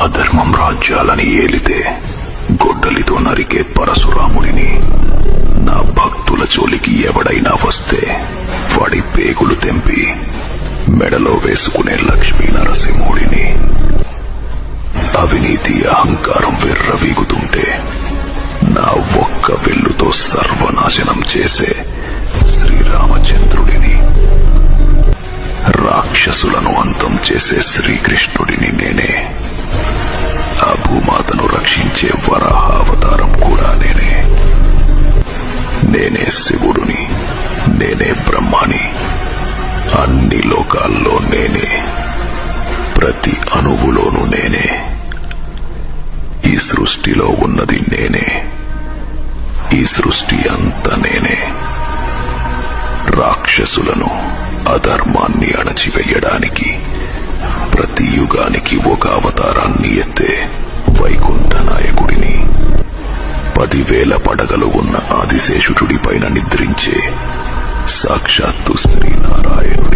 అధర్మం రాజ్యాలని ఏలితే గొడ్డలితో నరికే పరశురాముడిని, నా భక్తుల జోలికి ఎవడైనా వస్తే వాడి పేగులు తెంపి మెడలో వేసుకునే లక్ష్మీ నరసింహుడిని, అవినీతి అహంకారం విర్రవీగుతుంటే నా ఒక్క వెల్లుతో సర్వనాశనం చేసే శ్రీరామచంద్రుడిని, రాక్షసులను అంతం చేసే శ్రీకృష్ణుడిని నేనే, ఆ భూమాతను రక్షించే వరాహావతారం కూడా నేనే. నేనే శివుడుని, నేనే బ్రహ్మాని, అన్ని లోకాల్లో నేనే, ప్రతి అణువులోనూ నేనే. ఈ సృష్టిలో ఉన్నది నేనే, ఈ సృష్టి అంతా నేనే. రాక్షసులను అధర్మాన్ని అణచివేయడానికి ప్రతి యుగానికి ఒక అవతారాన్ని ఎత్తే వైకుంఠ నాయకుడిని, 10,000 పడగలు ఉన్న ఆదిశేషుడి పైన నిద్రించే సాక్షాత్తు శ్రీనారాయణుడిని.